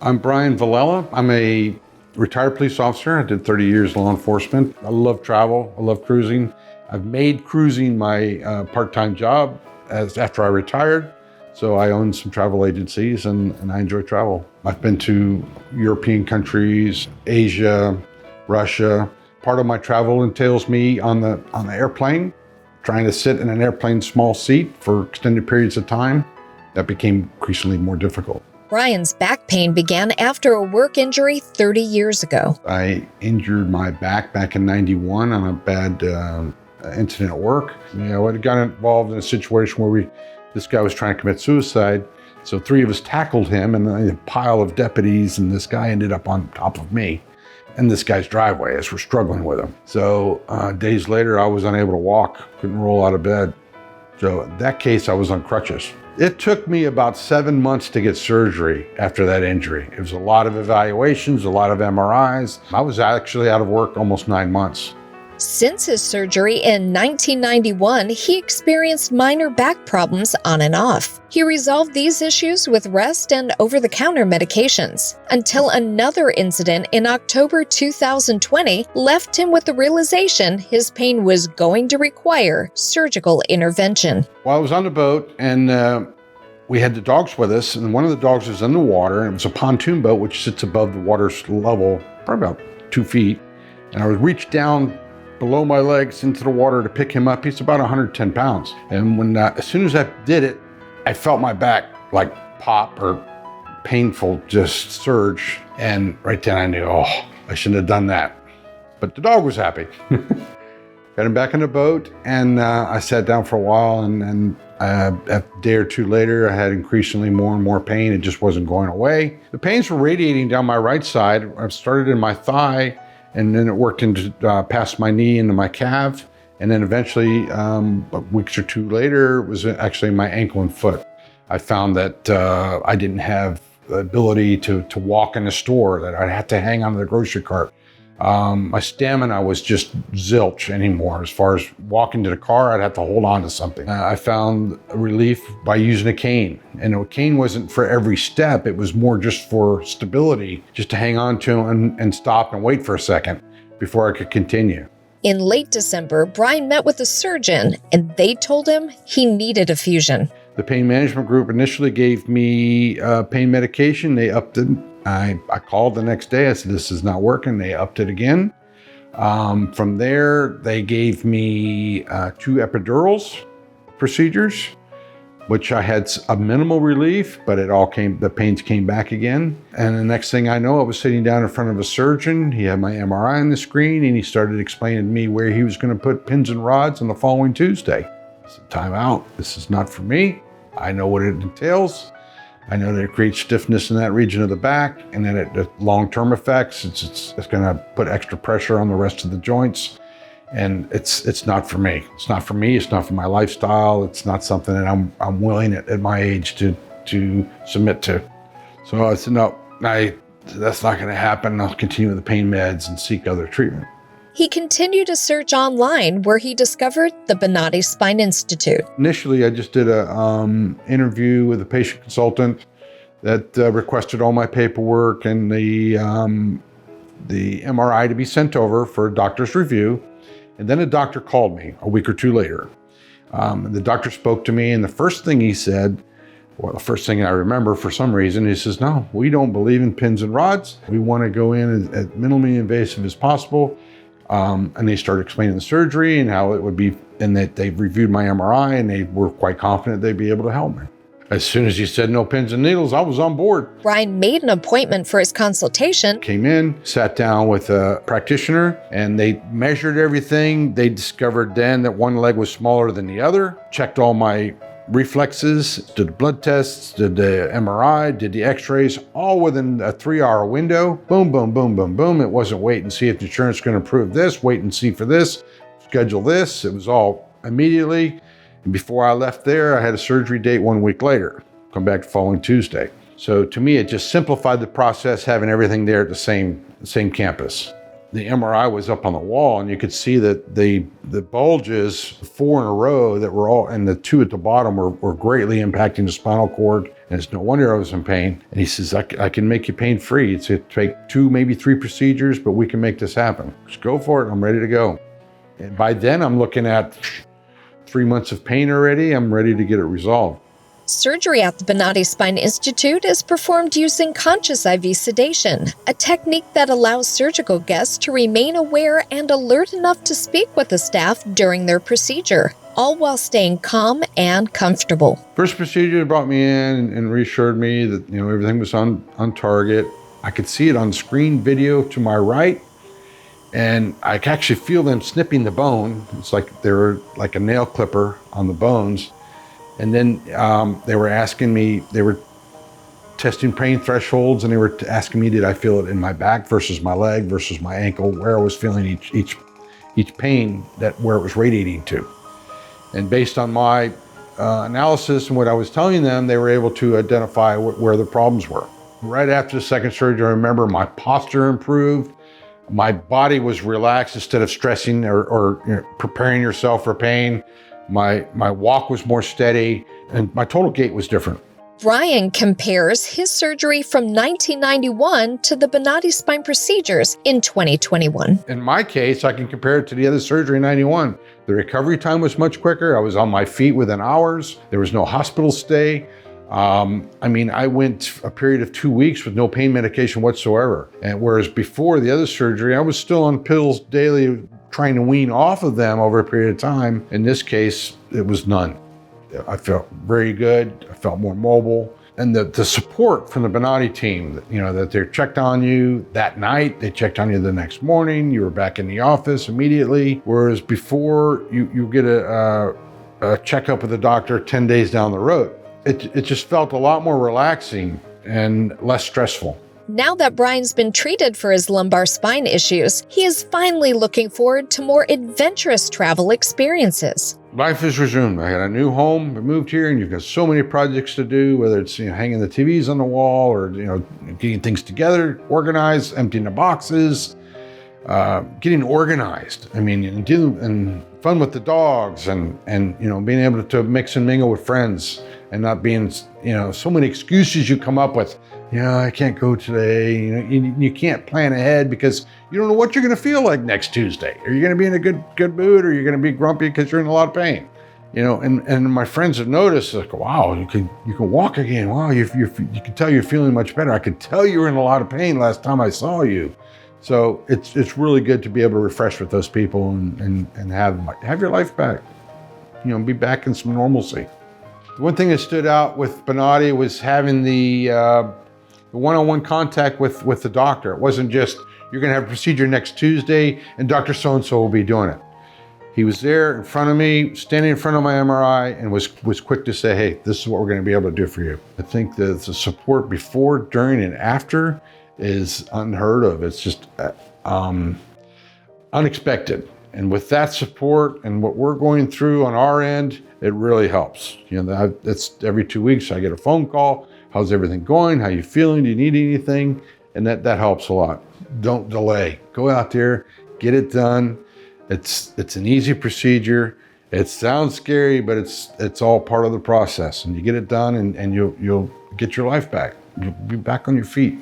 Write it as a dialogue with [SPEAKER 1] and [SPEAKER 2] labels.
[SPEAKER 1] I'm Bryan. I'm a retired police officer. I did 30 years law enforcement. I love travel. I love cruising. I've made cruising my part-time job after I retired. So I own some travel agencies and I enjoy travel. I've been to European countries, Asia, Russia. Part of my travel entails me on the airplane, trying to sit in an airplane small seat for extended periods of time. That became increasingly more difficult.
[SPEAKER 2] Bryan's back pain began after a work injury 30 years ago.
[SPEAKER 1] I injured my back in 91 on a bad incident at work. I got involved in a situation where this guy was trying to commit suicide. So 3 of us tackled him and a pile of deputies, and this guy ended up on top of me in this guy's driveway as we're struggling with him. So days later, I was unable to walk, couldn't roll out of bed. So in that case, I was on crutches. It took me about 7 months to get surgery after that injury. It was a lot of evaluations, a lot of MRIs. I was actually out of work almost 9 months.
[SPEAKER 2] Since his surgery in 1991, he experienced minor back problems on and off. He resolved these issues with rest and over-the-counter medications, until another incident in October 2020 left him with the realization his pain was going to require surgical intervention.
[SPEAKER 1] Well, I was on the boat and we had the dogs with us, and one of the dogs was in the water, and it was a pontoon boat which sits above the water's level, probably about 2 feet. And I would reach down below my legs into the water to pick him up. He's about 110 pounds. And as soon as I did it, I felt my back like pop or painful just surge. And right then I knew, I shouldn't have done that. But the dog was happy. Got him back in the boat and I sat down for a while and a day or two later, I had increasingly more and more pain. It just wasn't going away. The pains were radiating down my right side. I started in my thigh, and then it worked into past my knee into my calf. And then eventually, weeks or 2 later, it was actually my ankle and foot. I found that I didn't have the ability to walk in the store, that I'd have to hang onto the grocery cart. My stamina was just zilch anymore. As far as walking to the car, I'd have to hold on to something. I found relief by using a cane. And a cane wasn't for every step. It was more just for stability, just to hang on to and stop and wait for a second before I could continue.
[SPEAKER 2] In late December, Bryan met with a surgeon and they told him he needed a fusion.
[SPEAKER 1] The pain management group initially gave me pain medication. They upped it. I called the next day. I said, this is not working. They upped it again. From there, they gave me 2 epidurals procedures, which I had a minimal relief, but the pains came back again. And the next thing I know, I was sitting down in front of a surgeon. He had my MRI on the screen and he started explaining to me where he was going to put pins and rods on the following Tuesday. I said, time out. This is not for me. I know what it entails. I know that it creates stiffness in that region of the back, and then the long-term effects, it's going to put extra pressure on the rest of the joints, and it's not for me. It's not for me. It's not for my lifestyle. It's not something that I'm willing at my age to submit to. So I said, no, that's not going to happen. I'll continue with the pain meds and seek other treatment.
[SPEAKER 2] He continued to search online where he discovered the Bonati Spine Institute.
[SPEAKER 1] Initially, I just did an interview with a patient consultant that requested all my paperwork and the MRI to be sent over for a doctor's review. And then a doctor called me a week or 2 later. The doctor spoke to me, and the first thing he said, well, the first thing I remember for some reason, he says, no, we don't believe in pins and rods. We want to go in as minimally invasive as possible. And they started explaining the surgery and how it would be, and that they've reviewed my MRI and they were quite confident they'd be able to help me. As soon as he said no pins and needles, I was on board.
[SPEAKER 2] Bryan made an appointment for his consultation.
[SPEAKER 1] Came in, sat down with a practitioner, and they measured everything. They discovered then that one leg was smaller than the other, checked all my reflexes, did the blood tests, did the MRI, did the x-rays, all within a 3-hour window. Boom, boom, boom, boom, boom. It wasn't wait and see if the insurance is going to approve this, wait and see for this, schedule this. It was all immediately. And before I left there, I had a surgery date 1 week later. Come back the following Tuesday. So to me, it just simplified the process, having everything there at the same campus. The MRI was up on the wall, and you could see that the bulges, 4 in a row that were all, and the 2 at the bottom were greatly impacting the spinal cord And it's no wonder I was in pain. And he says, I can make you pain free. It's going to take 2, maybe 3 procedures, but we can make this happen. Just go for it. I'm ready to go. And by then I'm looking at 3 months of pain already. I'm ready to get it resolved.
[SPEAKER 2] Surgery at the Bonati Spine Institute is performed using conscious IV sedation, a technique that allows surgical guests to remain aware and alert enough to speak with the staff during their procedure, all while staying calm and comfortable.
[SPEAKER 1] First procedure, they brought me in and reassured me that everything was on target. I could see it on screen video to my right, and I could actually feel them snipping the bone. It's like they were like a nail clipper on the bones. And then they were asking me, they were testing pain thresholds, and they were asking me, did I feel it in my back versus my leg versus my ankle, where I was feeling each pain, where it was radiating to. And based on my analysis and what I was telling them, they were able to identify where the problems were. Right after the second surgery, I remember my posture improved. My body was relaxed instead of stressing or preparing yourself for pain. My walk was more steady, and my total gait was different.
[SPEAKER 2] Bryan compares his surgery from 1991 to the Bonati spine procedures in 2021.
[SPEAKER 1] In my case, I can compare it to the other surgery in 91. The recovery time was much quicker. I was on my feet within hours. There was no hospital stay. I went a period of 2 weeks with no pain medication whatsoever. And whereas before the other surgery, I was still on pills daily, trying to wean off of them over a period of time. In this case, it was none. I felt very good. I felt more mobile. And the support from the Bonati team, that they checked on you that night, they checked on you the next morning, you were back in the office immediately. Whereas before, you get a checkup with the doctor 10 days down the road. It just felt a lot more relaxing and less stressful.
[SPEAKER 2] Now that Bryan's been treated for his lumbar spine issues, he is finally looking forward to more adventurous travel experiences.
[SPEAKER 1] Life is resumed. I got a new home. I moved here, and you've got so many projects to do, whether it's hanging the TVs on the wall or getting things together, organized, emptying the boxes, getting organized. And fun with the dogs, and being able to mix and mingle with friends, and not being so many excuses you come up with. I can't go today. You can't plan ahead because you don't know what you're going to feel like next Tuesday. Are you going to be in a good mood, or you're going to be grumpy because you're in a lot of pain? And my friends have noticed, like, wow, you can walk again. Wow, you can tell you're feeling much better. I could tell you were in a lot of pain last time I saw you. So it's really good to be able to refresh with those people and have your life back. Be back in some normalcy. The one thing that stood out with Bonati was having the one-on-one contact with the doctor. It wasn't just, you're going to have a procedure next Tuesday and Dr. So-and-so will be doing it. He was there in front of me, standing in front of my MRI, and was quick to say, hey, this is what we're going to be able to do for you. I think the support before, during, and after is unheard of. It's just unexpected. And with that support and what we're going through on our end, it really helps. That's every 2 weeks I get a phone call. How's everything going? How you feeling? Do you need anything? And that helps a lot. Don't delay. Go out there, get it done. It's an easy procedure. It sounds scary, but it's all part of the process. And you get it done, and you'll get your life back. You'll be back on your feet.